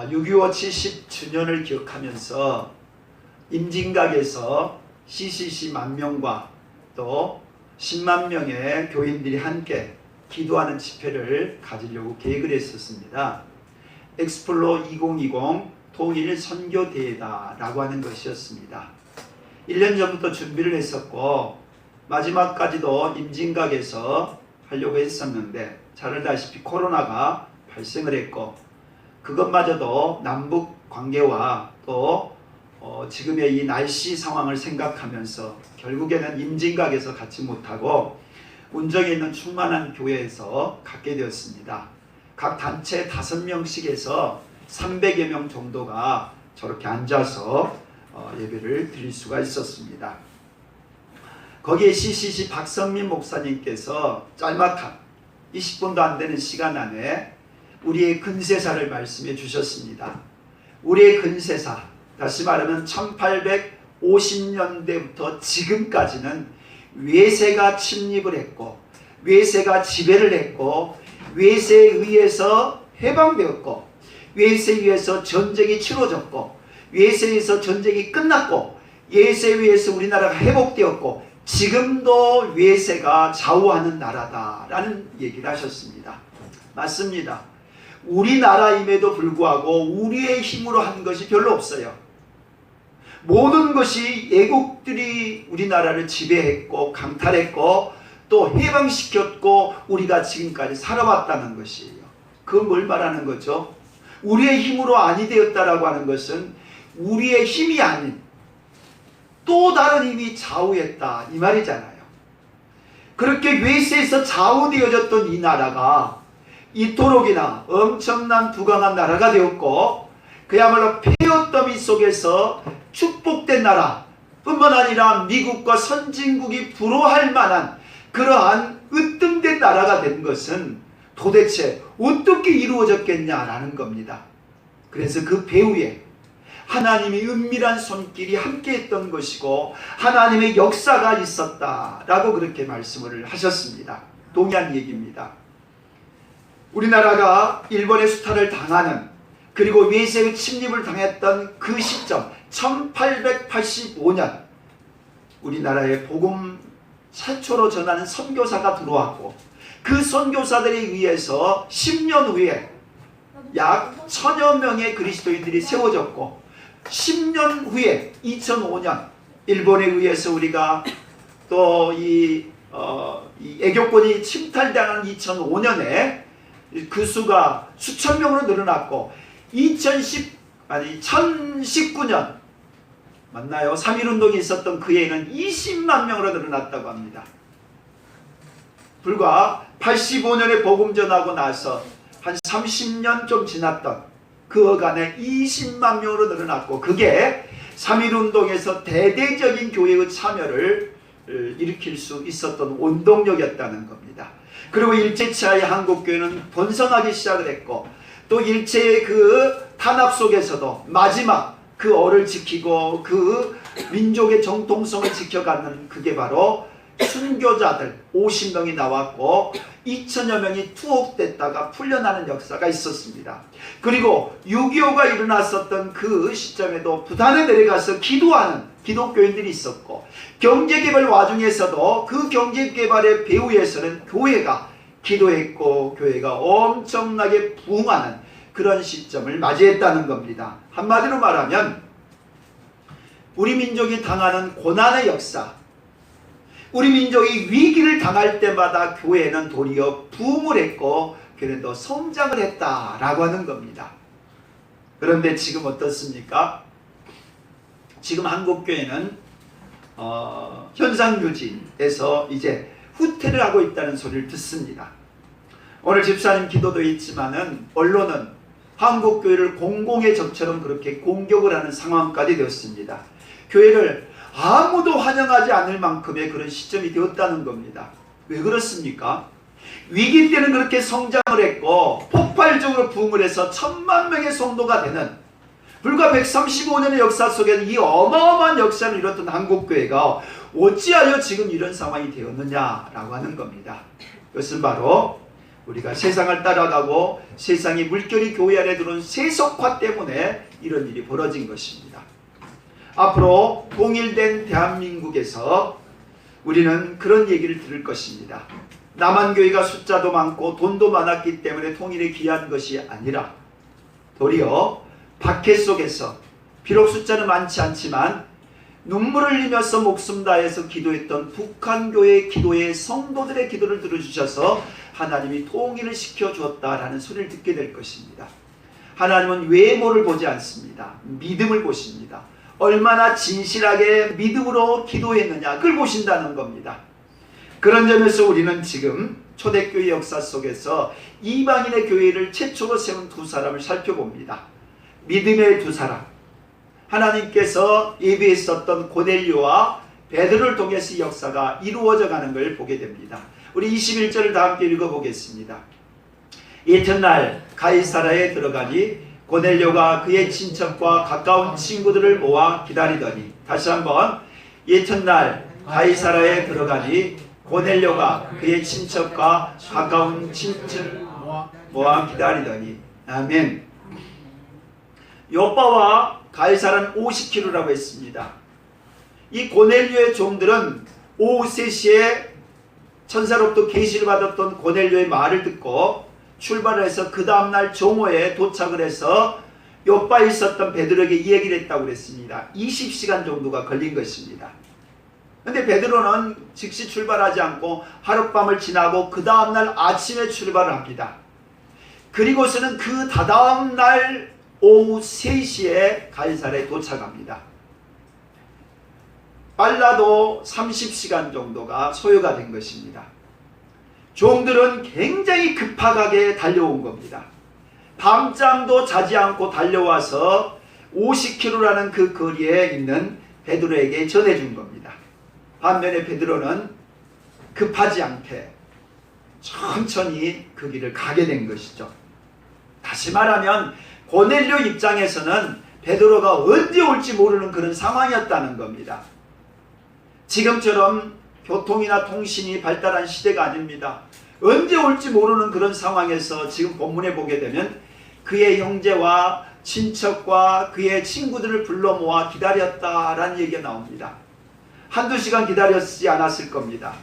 6.25 70주년을 기억하면서 임진각에서 CCC 10,000명과 또 10만 명의 교인들이 함께 기도하는 집회를 가지려고 계획을 했었습니다. 엑스플로 2020 통일 선교대회다 라고 하는 것이었습니다. 1년 전부터 준비를 했었고 마지막까지도 임진각에서 하려고 했었는데 잘 알다시피 코로나가 발생을 했고 그것마저도 남북 관계와 또 지금의 이 날씨 상황을 생각하면서 결국에는 임진각에서 갖지 못하고 운정에 있는 충만한 교회에서 갖게 되었습니다. 각 단체 5명씩 해서 300여 명 정도가 저렇게 앉아서 예배를 드릴 수가 있었습니다. 거기에 CCC 박성민 목사님께서 짤막한 20분도 안 되는 시간 안에 우리의 근세사를 말씀해 주셨습니다. 우리의 근세사, 다시 말하면 1850년대부터 지금까지는 외세가 침입을 했고 외세가 지배를 했고 외세에 의해서 해방되었고 외세에 의해서 전쟁이 치러졌고 외세에 의해서 전쟁이 끝났고 외세에 의해서 우리나라가 회복되었고 지금도 외세가 좌우하는 나라다라는 얘기를 하셨습니다. 맞습니다. 우리나라임에도 불구하고 우리의 힘으로 한 것이 별로 없어요. 모든 것이 애국들이 우리나라를 지배했고 강탈했고 또 해방시켰고 우리가 지금까지 살아왔다는 것이에요. 그건 뭘 말하는 거죠? 우리의 힘으로 아니 되었다라고 하는 것은 우리의 힘이 아닌 또 다른 힘이 좌우했다 이 말이잖아요. 그렇게 외세에서 좌우되어졌던 이 나라가 이토록이나 엄청난 부강한 나라가 되었고 그야말로 폐허더미 속에서 축복된 나라 뿐만 아니라 미국과 선진국이 부러워할 만한 그러한 으뜸된 나라가 된 것은 도대체 어떻게 이루어졌겠냐라는 겁니다. 그래서 그 배후에 하나님의 은밀한 손길이 함께했던 것이고 하나님의 역사가 있었다라고 그렇게 말씀을 하셨습니다. 동의한 얘기입니다. 우리나라가 일본의 수탈을 당하는 그리고 외세의 침입을 당했던 그 시점 1885년 우리나라에 복음 최초로 전하는 선교사가 들어왔고 그 선교사들에 의해서 10년 후에 약 1000여 명의 그리스도인들이 세워졌고 10년 후에 2005년 일본에 의해서 우리가 또 이 애교권이 침탈당한 2005년에 그 수가 수천 명으로 늘어났고 1019년 맞나요? 3.1운동이 있었던 그 해에는 20만 명으로 늘어났다고 합니다. 불과 85년에 복음 전하고 나서 한 30년 좀 지났던 그 어간에 20만 명으로 늘어났고 그게 3.1운동에서 대대적인 교회의 참여를 일으킬 수 있었던 원동력이었다는 겁니다. 그리고 일제치하의 한국교회는 번성하기 시작을 했고 또 일제의 그 탄압 속에서도 마지막 그 얼을 지키고 그 민족의 정통성을 지켜가는 그게 바로 순교자들 50명이 나왔고 2000여 명이 투옥됐다가 풀려나는 역사가 있었습니다. 그리고 6.25가 일어났었던 그 시점에도 부산에 내려가서 기도하는 기독교인들이 있었고 경제개발 와중에서도 그 경제개발의 배후에서는 교회가 기도했고 교회가 엄청나게 부흥하는 그런 시점을 맞이했다는 겁니다. 한마디로 말하면 우리 민족이 당하는 고난의 역사, 우리 민족이 위기를 당할 때마다 교회는 도리어 부흥을 했고 교회는 더 성장을 했다라고 하는 겁니다. 그런데 지금 어떻습니까? 지금 한국교회는 현상유지에서 이제 후퇴를 하고 있다는 소리를 듣습니다. 오늘 집사님 기도도 있지만은 언론은 한국교회를 공공의 적처럼 그렇게 공격을 하는 상황까지 되었습니다. 교회를 아무도 환영하지 않을 만큼의 그런 시점이 되었다는 겁니다. 왜 그렇습니까? 위기 때는 그렇게 성장을 했고 폭발적으로 부흥을 해서 1000만 명의 성도가 되는 불과 135년의 역사 속에는 이 어마어마한 역사를 이뤘던 한국교회가 어찌하여 지금 이런 상황이 되었느냐라고 하는 겁니다. 그것은 바로 우리가 세상을 따라가고 세상이 물결이 교회 안에 들어온 세속화 때문에 이런 일이 벌어진 것입니다. 앞으로 통일된 대한민국에서 우리는 그런 얘기를 들을 것입니다. 남한교회가 숫자도 많고 돈도 많았기 때문에 통일에 기여한 것이 아니라 도리어 박해 속에서 비록 숫자는 많지 않지만 눈물을 흘리면서 목숨 다해서 기도했던 북한교회의 기도에 성도들의 기도를 들어주셔서 하나님이 통일을 시켜주었다라는 소리를 듣게 될 것입니다. 하나님은 외모를 보지 않습니다. 믿음을 보십니다. 얼마나 진실하게 믿음으로 기도했느냐 그걸 보신다는 겁니다. 그런 점에서 우리는 지금 초대교회 역사 속에서 이방인의 교회를 최초로 세운 두 사람을 살펴봅니다. 믿음의 두 사람, 하나님께서 예비했었던 고넬료와 베드로를 통해서 이 역사가 이루어져 가는 걸 보게 됩니다. 우리 21절을 다 함께 읽어보겠습니다. 이튿날 가이사라에 들어가니 고넬료가 그의 친척과 가까운 친구들을 모아 기다리더니, 다시 한번, 이튿날 가이사라에 들어가니 고넬료가 그의 친척과 가까운 친척을 모아 기다리더니. 아멘. 요빠와 가이사라는 50km라고 했습니다. 이 고넬료의 종들은 오후 3시에 천사로부터 계시를 받았던 고넬료의 말을 듣고 출발을 해서 그 다음날 정오에 도착을 해서 요빠에 있었던 베드로에게 이 얘기를 했다고 그랬습니다. 20시간 정도가 걸린 것입니다. 근데 베드로는 즉시 출발하지 않고 하룻밤을 지나고 그 다음날 아침에 출발을 합니다. 그리고서는 그 다다음날 오후 3시에 가이사라에 도착합니다. 빨라도 30시간 정도가 소요가 된 것입니다. 종들은 굉장히 급하게 달려온 겁니다. 밤잠도 자지 않고 달려와서 50km라는 그 거리에 있는 베드로에게 전해준 겁니다. 반면에 베드로는 급하지 않게 천천히 그 길을 가게 된 것이죠. 다시 말하면 고넬료 입장에서는 베드로가 언제 올지 모르는 그런 상황이었다는 겁니다. 지금처럼 교통이나 통신이 발달한 시대가 아닙니다. 언제 올지 모르는 그런 상황에서 지금 본문에 보게 되면 그의 형제와 친척과 그의 친구들을 불러 모아 기다렸다라는 얘기가 나옵니다. 한두 시간 기다렸지 않았을 겁니다.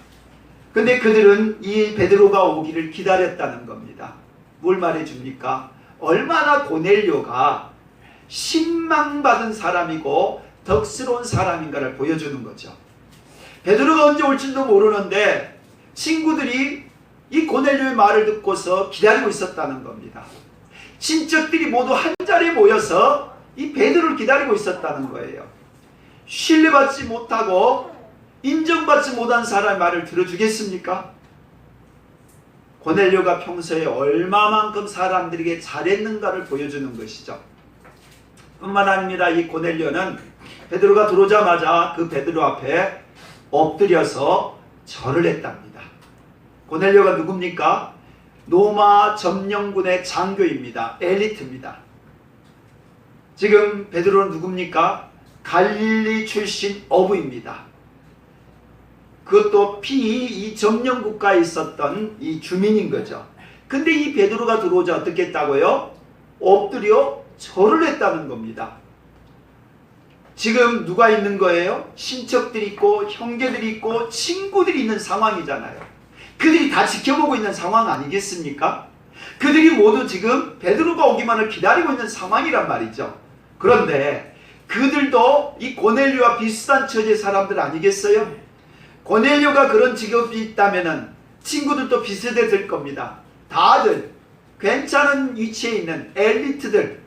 근데 그들은 이 베드로가 오기를 기다렸다는 겁니다. 뭘 말해줍니까? 얼마나 고넬료가 신망받은 사람이고 덕스러운 사람인가를 보여주는 거죠. 베드로가 언제 올지도 모르는데 친구들이 이 고넬료의 말을 듣고서 기다리고 있었다는 겁니다. 친척들이 모두 한 자리에 모여서 이 베드로를 기다리고 있었다는 거예요. 신뢰받지 못하고 인정받지 못한 사람의 말을 들어주겠습니까? 고넬료가 평소에 얼마만큼 사람들에게 잘했는가를 보여주는 것이죠. 뿐만 아닙니다. 이 고넬료는 베드로가 들어오자마자 그 베드로 앞에 엎드려서 절을 했답니다. 고넬료가 누굽니까? 로마 점령군의 장교입니다. 엘리트입니다. 지금 베드로는 누굽니까? 갈릴리 출신 어부입니다. 그것도 이 점령국가에 있었던 이 주민인 거죠. 근데 이 베드로가 들어오자 어떻게 했다고요? 엎드려 절을 했다는 겁니다. 지금 누가 있는 거예요? 친척들이 있고 형제들이 있고 친구들이 있는 상황이잖아요. 그들이 다 지켜보고 있는 상황 아니겠습니까? 그들이 모두 지금 베드로가 오기만을 기다리고 있는 상황이란 말이죠. 그런데 그들도 이 고넬료와 비슷한 처지의 사람들 아니겠어요? 고넬료가 그런 직업이 있다면은 친구들도 비슷했을 겁니다. 다들 괜찮은 위치에 있는 엘리트들.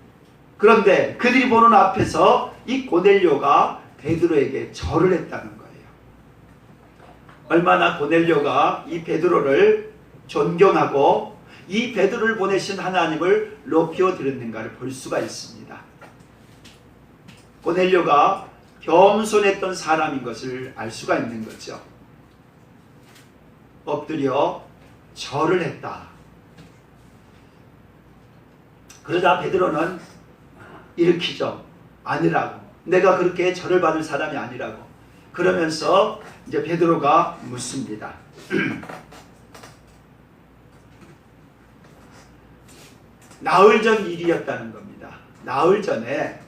그런데 그들이 보는 앞에서 이 고넬료가 베드로에게 절을 했다는 거예요. 얼마나 고넬료가 이 베드로를 존경하고 이 베드로를 보내신 하나님을 높여 드렸는가를 볼 수가 있습니다. 고넬료가 겸손했던 사람인 것을 알 수가 있는 거죠. 엎드려 절을 했다. 그러자 베드로는 일으키죠. 아니라고. 내가 그렇게 절을 받을 사람이 아니라고. 그러면서 이제 베드로가 묻습니다. 나흘 전 일이었다는 겁니다. 나흘 전에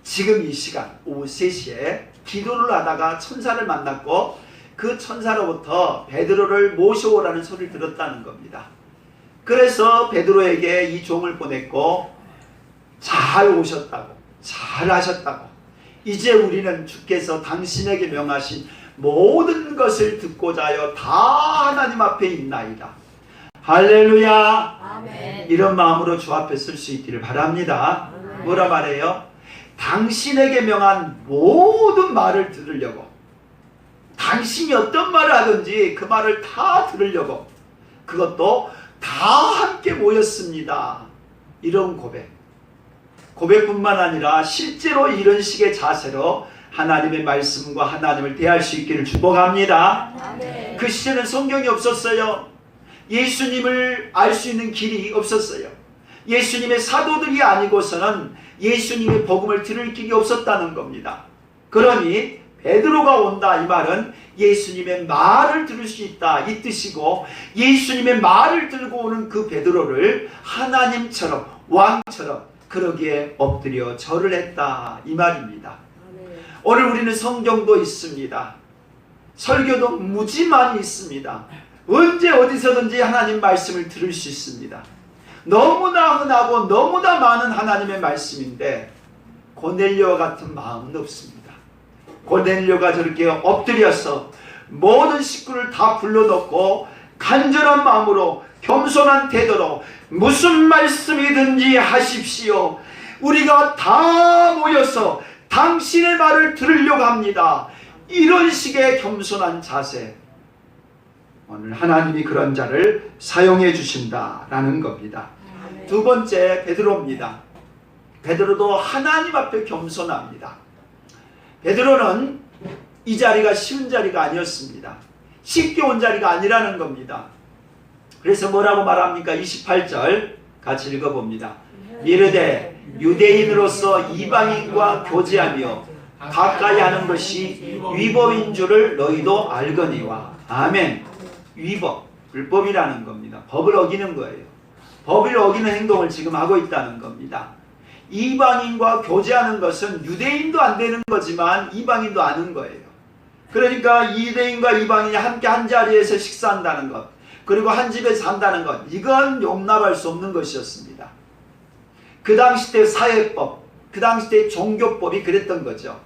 지금 이 시간 오후 3시에 기도를 하다가 천사를 만났고 그 천사로부터 베드로를 모셔오라는 소리를 들었다는 겁니다. 그래서 베드로에게 이 종을 보냈고 잘 오셨다고, 잘 하셨다고, 이제 우리는 주께서 당신에게 명하신 모든 것을 듣고자 하여 다 하나님 앞에 있나이다. 할렐루야. 아멘. 이런 마음으로 주 앞에 설 수 있기를 바랍니다. 아멘. 뭐라 말해요? 당신에게 명한 모든 말을 들으려고, 당신이 어떤 말을 하든지 그 말을 다 들으려고, 그것도 다 함께 모였습니다. 이런 고백뿐만 아니라 실제로 이런 식의 자세로 하나님의 말씀과 하나님을 대할 수 있기를 축복합니다. 아멘. 그 시절엔 성경이 없었어요. 예수님을 알 수 있는 길이 없었어요. 예수님의 사도들이 아니고서는 예수님의 복음을 들을 길이 없었다는 겁니다. 그러니 베드로가 온다 이 말은 예수님의 말을 들을 수 있다 이 뜻이고, 예수님의 말을 들고 오는 그 베드로를 하나님처럼, 왕처럼 그러기에 엎드려 절을 했다 이 말입니다. 오늘 우리는 성경도 있습니다. 설교도 무지 많이 있습니다. 언제 어디서든지 하나님 말씀을 들을 수 있습니다. 너무나 흔하고 너무나 많은 하나님의 말씀인데 고넬료와 같은 마음은 없습니다. 고넬료가 저렇게 엎드려서 모든 식구를 다 불러놓고 간절한 마음으로 겸손한 태도로 무슨 말씀이든지 하십시오. 우리가 다 모여서 당신의 말을 들으려고 합니다. 이런 식의 겸손한 자세, 오늘 하나님이 그런 자를 사용해 주신다라는 겁니다. 두 번째 베드로입니다. 베드로도 하나님 앞에 겸손합니다. 베드로는 이 자리가 쉬운 자리가 아니었습니다. 쉽게 온 자리가 아니라는 겁니다. 그래서 뭐라고 말합니까? 28절 같이 읽어봅니다. 이르되 유대인으로서 이방인과 교제하며 가까이 하는 것이 위법인 줄을 너희도 알거니와. 아멘. 위법, 불법이라는 겁니다. 법을 어기는 거예요. 법을 어기는 행동을 지금 하고 있다는 겁니다. 이방인과 교제하는 것은 유대인도 안 되는 거지만 이방인도 아는 거예요. 그러니까 유대인과 이방인이 함께 한 자리에서 식사한다는 것, 그리고 한 집에서 산다는 것, 이건 용납할 수 없는 것이었습니다. 그 당시 때 사회법, 그 당시 때 종교법이 그랬던 거죠.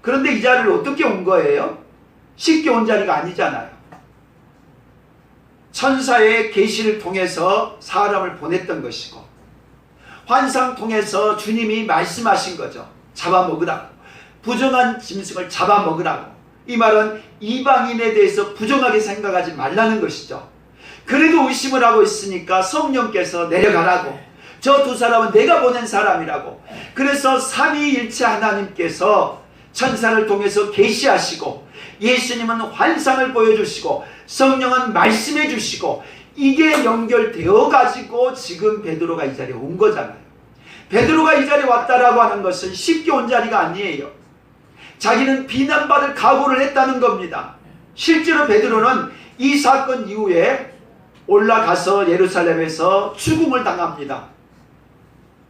그런데 이 자리를 어떻게 온 거예요? 쉽게 온 자리가 아니잖아요. 천사의 계시를 통해서 사람을 보냈던 것이고, 환상 통해서 주님이 말씀하신 거죠. 잡아먹으라고, 부정한 짐승을 잡아먹으라고. 이 말은 이방인에 대해서 부정하게 생각하지 말라는 것이죠. 그래도 의심을 하고 있으니까 성령께서 내려가라고, 저 두 사람은 내가 보낸 사람이라고. 그래서 삼위일체 하나님께서 천사를 통해서 계시하시고, 예수님은 환상을 보여주시고, 성령은 말씀해 주시고, 이게 연결되어 가지고 지금 베드로가 이 자리에 온 거잖아요. 베드로가 이 자리에 왔다라고 하는 것은 쉽게 온 자리가 아니에요. 자기는 비난받을 각오를 했다는 겁니다. 실제로 베드로는 이 사건 이후에 올라가서 예루살렘에서 죽음을 당합니다.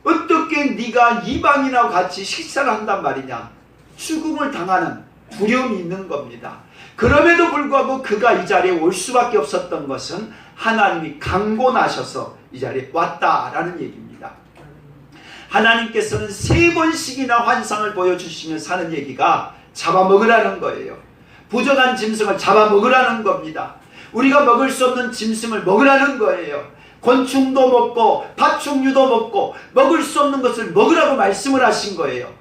어떻게 네가 이방인하고 같이 식사를 한단 말이냐, 죽음을 당하는 두려움이 있는 겁니다. 그럼에도 불구하고 그가 이 자리에 올 수밖에 없었던 것은 하나님이 강권하셔서 이 자리에 왔다라는 얘기입니다. 하나님께서는 3번씩이나 환상을 보여주시며 사는 얘기가 잡아먹으라는 거예요. 부정한 짐승을 잡아먹으라는 겁니다. 우리가 먹을 수 없는 짐승을 먹으라는 거예요. 곤충도 먹고 파충류도 먹고 먹을 수 없는 것을 먹으라고 말씀을 하신 거예요.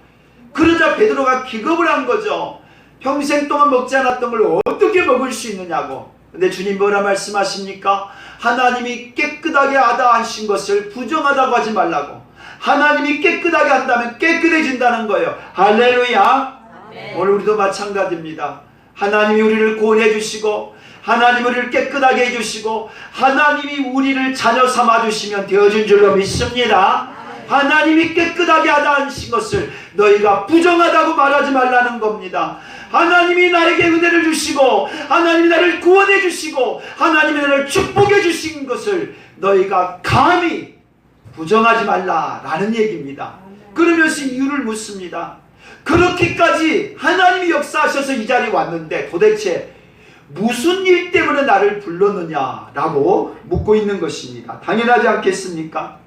그러자 베드로가 기겁을 한 거죠. 평생 동안 먹지 않았던 걸 어떻게 먹을 수 있느냐고. 근데 주님 뭐라 말씀하십니까? 하나님이 깨끗하게 하다 하신 것을 부정하다고 하지 말라고. 하나님이 깨끗하게 한다면 깨끗해진다는 거예요. 할렐루야. 아멘. 오늘 우리도 마찬가지입니다. 하나님이 우리를 구원해 주시고, 하나님이 우리를 깨끗하게 해주시고, 하나님이 우리를 자녀 삼아주시면 되어진 줄로 믿습니다. 하나님이 깨끗하게 하다 하신 것을 너희가 부정하다고 말하지 말라는 겁니다. 하나님이 나에게 은혜를 주시고, 하나님이 나를 구원해 주시고, 하나님이 나를 축복해 주신 것을 너희가 감히 부정하지 말라라는 얘기입니다. 그러면서 이유를 묻습니다. 그렇게까지 하나님이 역사하셔서 이 자리에 왔는데 도대체 무슨 일 때문에 나를 불렀느냐라고 묻고 있는 것입니다. 당연하지 않겠습니까?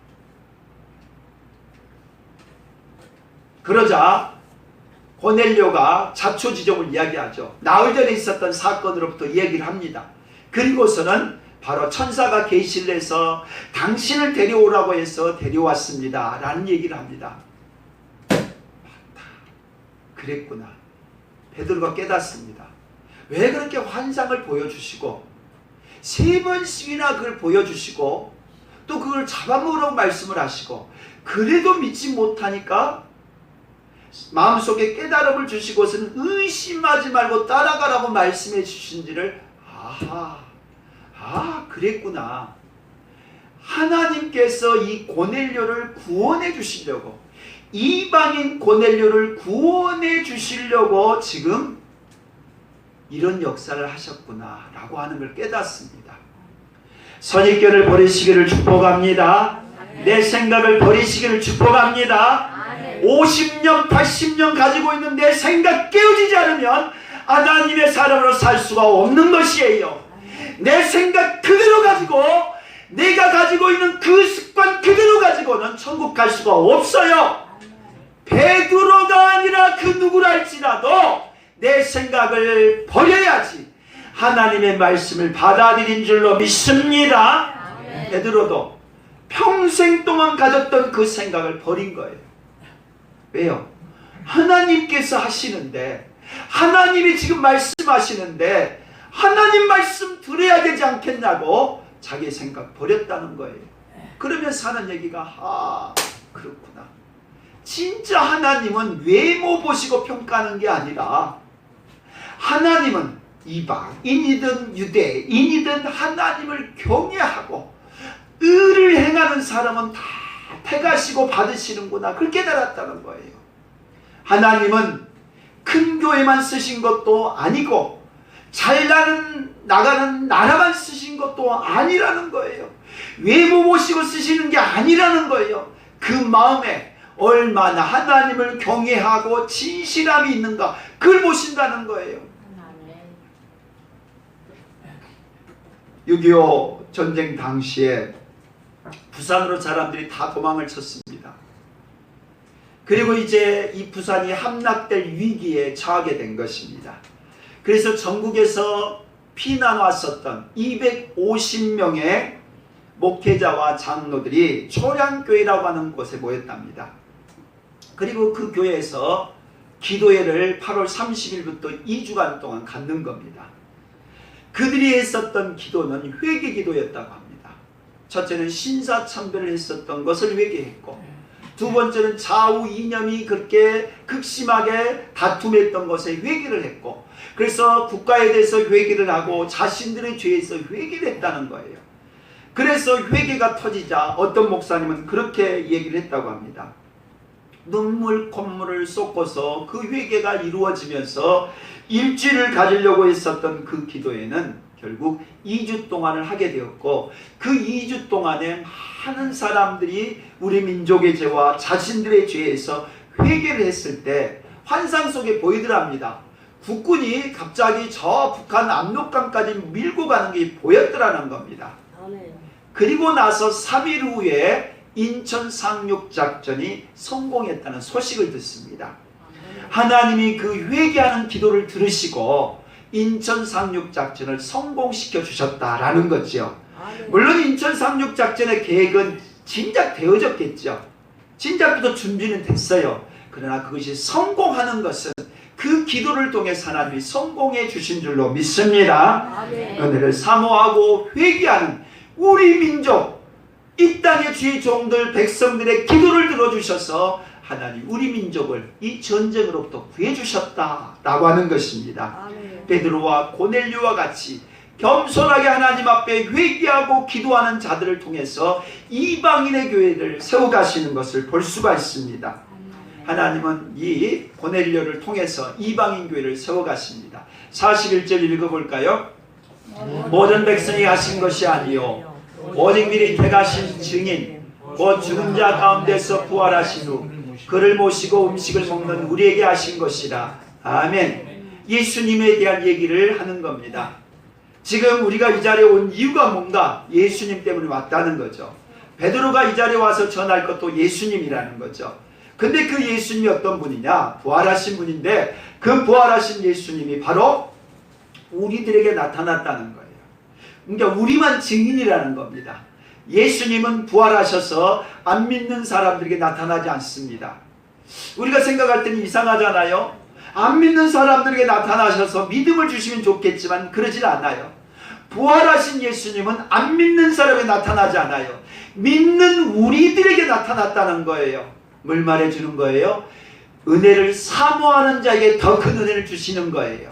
그러자 고넬료가 자초지종을 이야기하죠. 나흘 전에 있었던 사건으로부터 얘기를 합니다. 그리고서는 바로 천사가 계시를 해서 당신을 데려오라고 해서 데려왔습니다 라는 얘기를 합니다. 맞다, 그랬구나. 베드로가 깨닫습니다. 왜 그렇게 환상을 보여주시고 3번씩이나 그걸 보여주시고 또 그걸 잡아먹으라고 말씀을 하시고 그래도 믿지 못하니까 마음속에 깨달음을 주시고서는 의심하지 말고 따라가라고 말씀해 주신지를 그랬구나. 하나님께서 이 고넬료를 구원해 주시려고, 이방인 고넬료를 구원해 주시려고 지금 이런 역사를 하셨구나 라고 하는 걸 깨닫습니다. 선입견을 버리시기를 축복합니다. 내 생각을 버리시기를 축복합니다. 50년 80년 가지고 있는 내 생각 깨어지지 않으면 하나님의 사람으로 살 수가 없는 것이에요. 내 생각 그대로 가지고 내가 가지고 있는 그 습관 그대로 가지고는 천국 갈 수가 없어요. 베드로가 아니라 그 누구랄지라도 내 생각을 버려야지 하나님의 말씀을 받아들인 줄로 믿습니다. 베드로도 평생 동안 가졌던 그 생각을 버린 거예요. 왜요? 하나님께서 하시는데, 하나님이 지금 말씀하시는데 하나님 말씀 들어야 되지 않겠냐고 자기 생각 버렸다는 거예요. 그러면서 하는 얘기가 그렇구나. 진짜 하나님은 외모 보시고 평가하는 게 아니라 하나님은 이방인이든 유대인이든 하나님을 경외하고 의를 행하는 사람은 다 택하시고 받으시는구나. 그걸 깨달았다는 거예요. 하나님은 큰 교회만 쓰신 것도 아니고 잘 나가는 나라만 쓰신 것도 아니라는 거예요. 외모 보시고 쓰시는 게 아니라는 거예요. 그 마음에 얼마나 하나님을 경외하고 진실함이 있는가 그걸 보신다는 거예요. 6.25 전쟁 당시에 부산으로 사람들이 다 도망을 쳤습니다. 그리고 이제 이 부산이 함락될 위기에 처하게 된 것입니다. 그래서 전국에서 피난 왔었던 250명의 목회자와 장로들이 초량교회라고 하는 곳에 모였답니다. 그리고 그 교회에서 기도회를 8월 30일부터 2주간 동안 갖는 겁니다. 그들이 했었던 기도는 회개 기도였다고 합니다. 첫째는 신사참배를 했었던 것을 회개했고, 두 번째는 좌우 이념이 그렇게 극심하게 다툼했던 것에 회개를 했고, 그래서 국가에 대해서 회개를 하고 자신들의 죄에서 회개를 했다는 거예요. 그래서 회개가 터지자 어떤 목사님은 그렇게 얘기를 했다고 합니다. 눈물 콧물을 쏟고서 그 회개가 이루어지면서 일주일을 가지려고 했었던 그 기도회는 결국 2주 동안을 하게 되었고, 그 2주 동안에 많은 사람들이 우리 민족의 죄와 자신들의 죄에서 회개를 했을 때 환상 속에 보이더랍니다. 국군이 갑자기 저 북한 압록강까지 밀고 가는 게 보였더라는 겁니다. 그리고 나서 3일 후에 인천 상륙작전이 성공했다는 소식을 듣습니다. 하나님이 그 회개하는 기도를 들으시고 인천 상륙작전을 성공시켜 주셨다라는 거죠. 물론 인천 상륙작전의 계획은 진작되어졌겠죠. 진작부터 준비는 됐어요. 그러나 그것이 성공하는 것은 그 기도를 통해 하나님이 성공해 주신 줄로 믿습니다. 은혜를 사모하고 회개하는 우리 민족, 이 땅의 주의 종들 백성들의 기도를 들어주셔서 하나님 우리 민족을 이 전쟁으로부터 구해주셨다라고 하는 것입니다. 베드로와 고넬료와 같이 겸손하게 하나님 앞에 회개하고 기도하는 자들을 통해서 이방인의 교회를 세워가시는 것을 볼 수가 있습니다. 하나님은 이 고넬료를 통해서 이방인 교회를 세워가십니다. 41절 읽어볼까요? 모든 백성이 하신 것이 아니요 오직 미리 택하신 증인 곧 죽은 자 가운데서 부활하신 후 그를 모시고 음식을 먹는 우리에게 하신 것이라. 아멘. 예수님에 대한 얘기를 하는 겁니다. 지금 우리가 이 자리에 온 이유가 뭔가? 예수님 때문에 왔다는 거죠. 베드로가 이 자리에 와서 전할 것도 예수님이라는 거죠. 근데 그 예수님이 어떤 분이냐? 부활하신 분인데 그 부활하신 예수님이 바로 우리들에게 나타났다는 거예요. 그러니까 우리만 증인이라는 겁니다. 예수님은 부활하셔서 안 믿는 사람들에게 나타나지 않습니다. 우리가 생각할 때는 이상하잖아요. 안 믿는 사람들에게 나타나셔서 믿음을 주시면 좋겠지만 그러질 않아요. 부활하신 예수님은 안 믿는 사람에게 나타나지 않아요. 믿는 우리들에게 나타났다는 거예요. 뭘 말해주는 거예요? 은혜를 사모하는 자에게 더 큰 은혜를 주시는 거예요.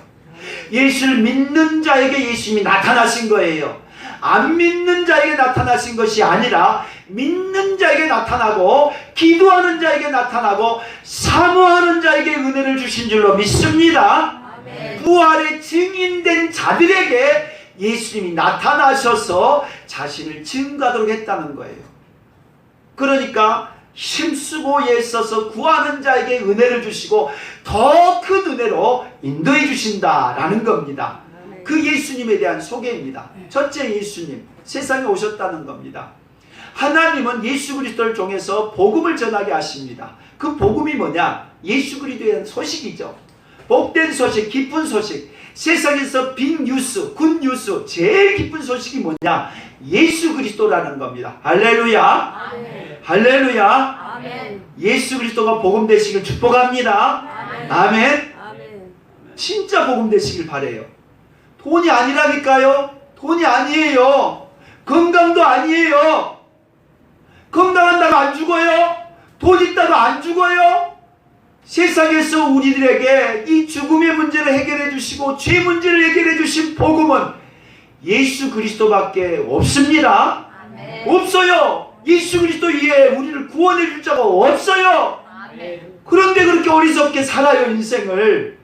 예수를 믿는 자에게 예수님이 나타나신 거예요. 안 믿는 자에게 나타나신 것이 아니라 믿는 자에게 나타나고 기도하는 자에게 나타나고 사모하는 자에게 은혜를 주신 줄로 믿습니다. 아멘. 부활의 증인된 자들에게 예수님이 나타나셔서 자신을 증거하도록 했다는 거예요. 그러니까 힘쓰고 애써서 구하는 자에게 은혜를 주시고 더 큰 은혜로 인도해 주신다라는 겁니다. 그 예수님에 대한 소개입니다. 첫째, 예수님 세상에 오셨다는 겁니다. 하나님은 예수 그리스도를 통해서 복음을 전하게 하십니다. 그 복음이 뭐냐? 예수 그리스도에 대한 소식이죠. 복된 소식, 기쁜 소식. 세상에서 빅 뉴스, 굿 뉴스, 제일 기쁜 소식이 뭐냐? 예수 그리스도라는 겁니다. 할렐루야. 아멘. 할렐루야. 아멘. 예수 그리스도가 복음 되시길 축복합니다. 아멘. 아멘. 아멘. 진짜 복음 되시길 바래요. 돈이 아니라니까요. 돈이 아니에요. 건강도 아니에요. 건강한다고 안 죽어요. 돈 있다고 안 죽어요. 세상에서 우리들에게 이 죽음의 문제를 해결해 주시고 죄 문제를 해결해 주신 복음은 예수 그리스도밖에 없습니다. 아멘. 없어요. 예수 그리스도 위에 우리를 구원해 줄 자가 없어요. 아멘. 그런데 그렇게 어리석게 살아요, 인생을.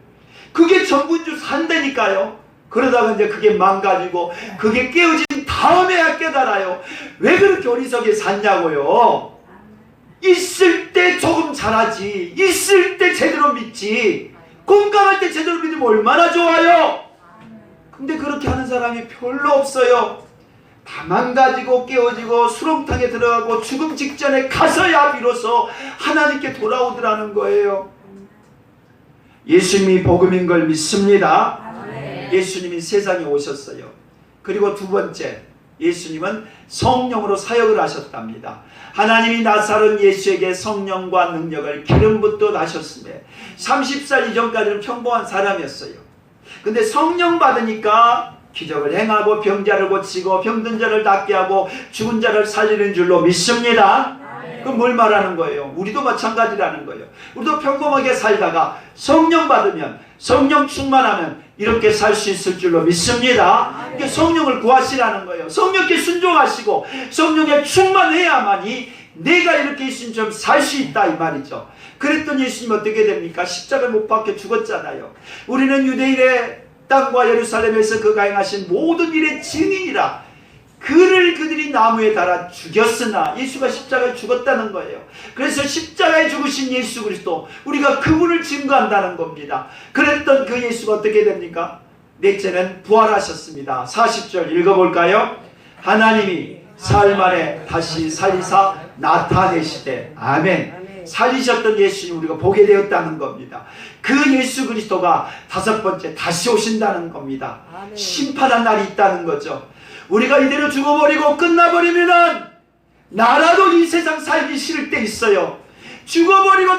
그게 전부인 줄 산다니까요. 그러다가 이제 그게 망가지고 그게 깨어진 다음에야 깨달아요. 왜 그렇게 어리석게 샀냐고요. 있을 때 조금 잘하지, 있을 때 제대로 믿지, 건강할 때 제대로 믿으면 얼마나 좋아요. 근데 그렇게 하는 사람이 별로 없어요. 다 망가지고 깨어지고 수렁탕에 들어가고 죽음 직전에 가서야 비로소 하나님께 돌아오더라는 거예요. 예수님이 복음인 걸 믿습니다. 예수님이 세상에 오셨어요. 그리고 두 번째, 예수님은 성령으로 사역을 하셨답니다. 하나님이 나사렛 예수에게 성령과 능력을 기름 붓듯 하셨으며 30살 이전까지는 평범한 사람이었어요. 근데 성령 받으니까 기적을 행하고 병자를 고치고 병든 자를 낫게 하고 죽은 자를 살리는 줄로 믿습니다. 그럼 뭘 말하는 거예요? 우리도 마찬가지라는 거예요. 우리도 평범하게 살다가 성령 받으면, 성령 충만하면 이렇게 살 수 있을 줄로 믿습니다. 그러니까 성령을 구하시라는 거예요. 성령께 순종하시고 성령에 충만해야만이 내가 이렇게 있으면 좀 살 수 있다 이 말이죠. 그랬더니 예수님 어떻게 됩니까? 십자가에 못 박혀 죽었잖아요. 우리는 유대인의 땅과 예루살렘에서 그가 행하신 모든 일의 증인이라. 그를 그들이 나무에 달아 죽였으나 예수가 십자가에 죽었다는 거예요. 그래서 십자가에 죽으신 예수 그리스도, 우리가 그분을 증거한다는 겁니다. 그랬던 그 예수가 어떻게 됩니까? 넷째는 부활하셨습니다. 40절 읽어볼까요? 하나님이 사흘 만에 다시 살리사 나타내시되. 아멘. 살리셨던 예수님 우리가 보게 되었다는 겁니다. 그 예수 그리스도가 다섯 번째 다시 오신다는 겁니다. 심판한 날이 있다는 거죠. 우리가 이대로 죽어버리고 끝나버리면은 나라도 이 세상 살기 싫을 때 있어요. 죽어버리고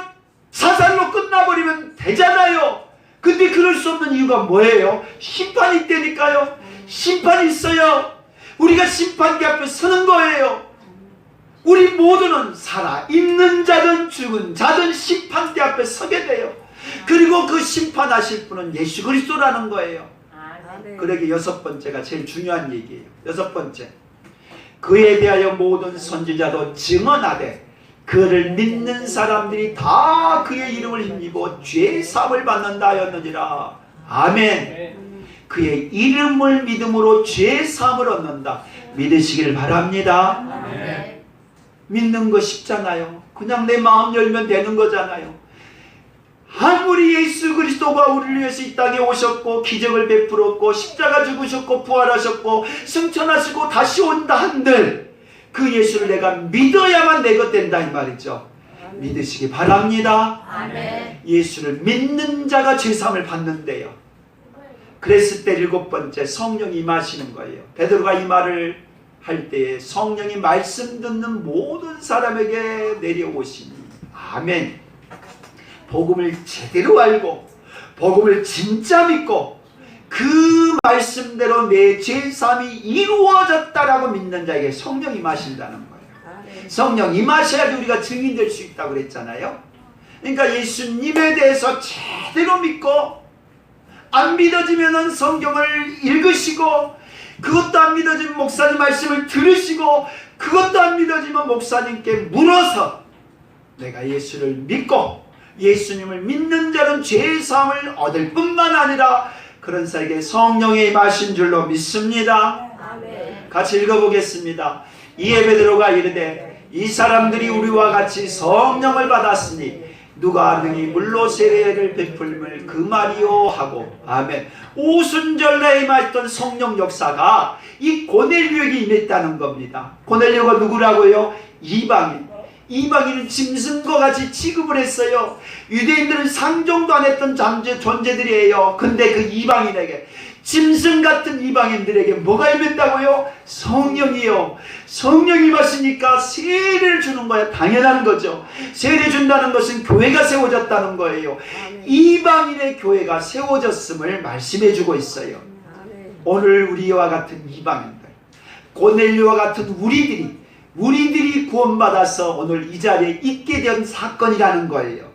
사살로 끝나버리면 되잖아요. 근데 그럴 수 없는 이유가 뭐예요? 심판이 있다니까요. 심판이 있어요. 우리가 심판기 앞에 서는 거예요. 우리 모두는 살아있는 자든 죽은 자든 심판대 앞에 서게 돼요. 그리고 그 심판하실 분은 예수 그리스도라는 거예요. 그러기 여섯 번째가 제일 중요한 얘기예요. 여섯 번째, 그에 대하여 모든 선지자도 증언하되 그를 믿는 사람들이 다 그의 이름을 힘입어 죄 사함을 받는다 하였느니라. 아멘. 그의 이름을 믿음으로 죄 사함을 얻는다. 믿으시길 바랍니다. 아멘. 믿는 거 쉽잖아요. 그냥 내 마음 열면 되는 거잖아요. 아무리 예수 그리스도가 우리를 위해서 이 땅에 오셨고 기적을 베풀었고 십자가 죽으셨고 부활하셨고 승천하시고 다시 온다 한들 그 예수를 내가 믿어야만 내 것 된다 이 말이죠. 믿으시기 바랍니다. 아멘. 예수를 믿는 자가 죄사함을 받는데요. 그랬을 때 7번째 성령이 임하시는 거예요. 베드로가 이 말을 할 때에 성령이 말씀 듣는 모든 사람에게 내려오시니 아멘. 복음을 제대로 알고 복음을 진짜 믿고 그 말씀대로 내 죄사함이 이루어졌다라고 믿는 자에게 성령이 임하신다는 거예요. 성령 임하셔야지 우리가 증인 될 수 있다고 그랬잖아요. 그러니까 예수님에 대해서 제대로 믿고 안 믿어지면 성경을 읽으시고 그것도 안 믿어지면 목사님 말씀을 들으시고 그것도 안 믿어지면 목사님께 물어서 내가 예수를 믿고 예수님을 믿는 자는 죄사함을 얻을 뿐만 아니라 그런 자에게 성령의 임하신 줄로 믿습니다. 아멘. 같이 읽어보겠습니다. 이에 베드로가 이르되 이 사람들이 우리와 같이 성령을 받았으니 누가 능히 물로 세례를 베풀음을 그 말이요 하고 아멘. 오순절날에 임했던 성령 역사가 이 고넬료에게 임했다는 겁니다. 고넬료가 누구라고요? 이방인. 이방인은 짐승과 같이 취급을 했어요. 유대인들은 상종도 안 했던 존재들이에요. 근데 그 이방인에게 짐승 같은 이방인들에게 뭐가 임했다고요? 성령이요. 성령이 임하시니까 세례를 주는 거야. 당연한 거죠. 세례 준다는 것은 교회가 세워졌다는 거예요. 이방인의 교회가 세워졌음을 말씀해 주고 있어요. 오늘 우리와 같은 이방인들, 고넬료와 같은 우리들이 구원받아서 오늘 이 자리에 있게 된 사건이라는 거예요.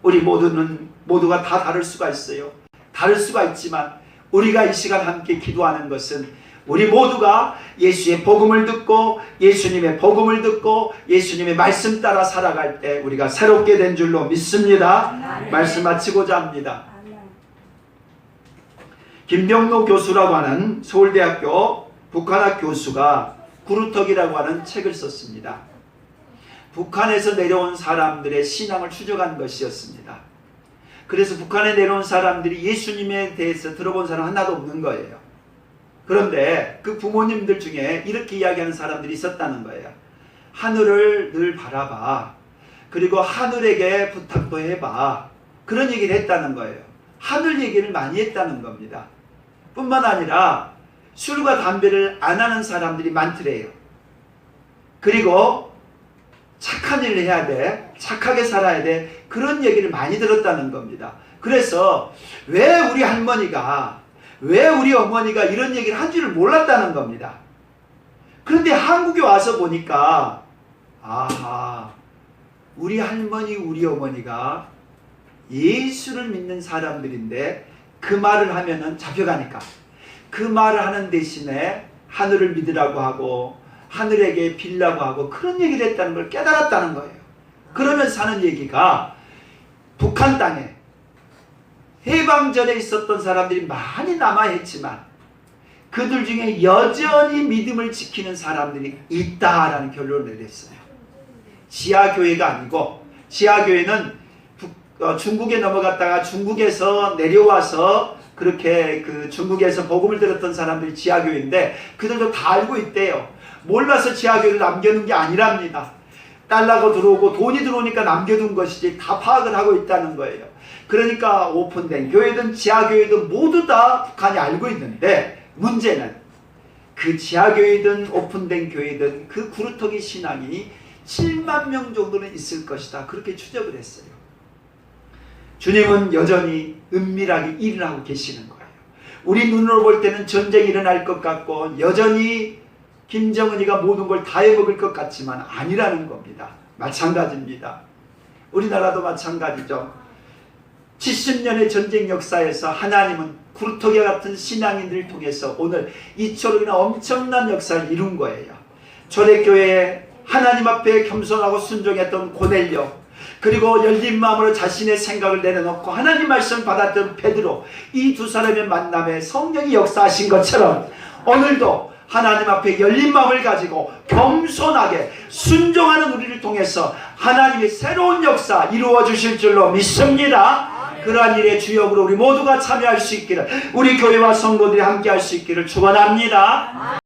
우리 모두가 다 다를 수가 있어요. 다를 수가 있지만 우리가 이 시간 함께 기도하는 것은 우리 모두가 예수의 복음을 듣고 예수님의 복음을 듣고 예수님의 말씀 따라 살아갈 때 우리가 새롭게 된 줄로 믿습니다. 말씀 마치고자 합니다. 김병로 교수라고 하는 서울대학교 북한학 교수가 구루터기라고 하는 책을 썼습니다. 북한에서 내려온 사람들의 신앙을 추적한 것이었습니다. 그래서 북한에 내려온 사람들이 예수님에 대해서 들어본 사람 하나도 없는 거예요. 그런데 그 부모님들 중에 이렇게 이야기하는 사람들이 있었다는 거예요. 하늘을 늘 바라봐. 그리고 하늘에게 부탁도 해봐. 그런 얘기를 했다는 거예요. 하늘 얘기를 많이 했다는 겁니다. 뿐만 아니라 술과 담배를 안 하는 사람들이 많더래요. 그리고 착한 일을 해야 돼. 착하게 살아야 돼. 그런 얘기를 많이 들었다는 겁니다. 그래서 왜 우리 할머니가 왜 우리 어머니가 이런 얘기를 한 줄을 몰랐다는 겁니다. 그런데 한국에 와서 보니까 아하, 우리 할머니 우리 어머니가 예수를 믿는 사람들인데 그 말을 하면은 잡혀가니까 그 말을 하는 대신에 하늘을 믿으라고 하고 하늘에게 빌라고 하고 그런 얘기를 했다는 걸 깨달았다는 거예요. 그러면서 하는 얘기가 북한 땅에 해방 전에 있었던 사람들이 많이 남아있지만 그들 중에 여전히 믿음을 지키는 사람들이 있다라는 결론을 내렸어요. 지하교회가 아니고 지하교회는 중국에 넘어갔다가 중국에서 내려와서 그렇게 그 중국에서 복음을 들었던 사람들이 지하교회인데 그들도 다 알고 있대요. 몰라서 지하교회를 남겨놓은 게 아니랍니다. 달러가 들어오고 돈이 들어오니까 남겨둔 것이지 다 파악을 하고 있다는 거예요. 그러니까 오픈된 교회든 지하교회든 모두 다 북한이 알고 있는데 문제는 그 지하교회든 오픈된 교회든 그 구루터기 신앙이 7만 명 정도는 있을 것이다. 그렇게 추적을 했어요. 주님은 여전히 은밀하게 일을 하고 계시는 거예요. 우리 눈으로 볼 때는 전쟁이 일어날 것 같고 여전히 김정은이가 모든 걸 다 해먹을 것 같지만 아니라는 겁니다. 마찬가지입니다. 우리나라도 마찬가지죠. 70년의 전쟁 역사에서 하나님은 구루터기 같은 신앙인들을 통해서 오늘 이처럼이나 엄청난 역사를 이룬 거예요. 초대교회에 하나님 앞에 겸손하고 순종했던 고넬료, 그리고 열린 마음으로 자신의 생각을 내려놓고 하나님 말씀 받았던 베드로, 이 두 사람의 만남에 성령이 역사하신 것처럼 오늘도 하나님 앞에 열린 마음을 가지고 겸손하게 순종하는 우리를 통해서 하나님의 새로운 역사 이루어 주실 줄로 믿습니다. 그러한 일의 주역으로 우리 모두가 참여할 수 있기를, 우리 교회와 성도들이 함께 할 수 있기를 축원합니다.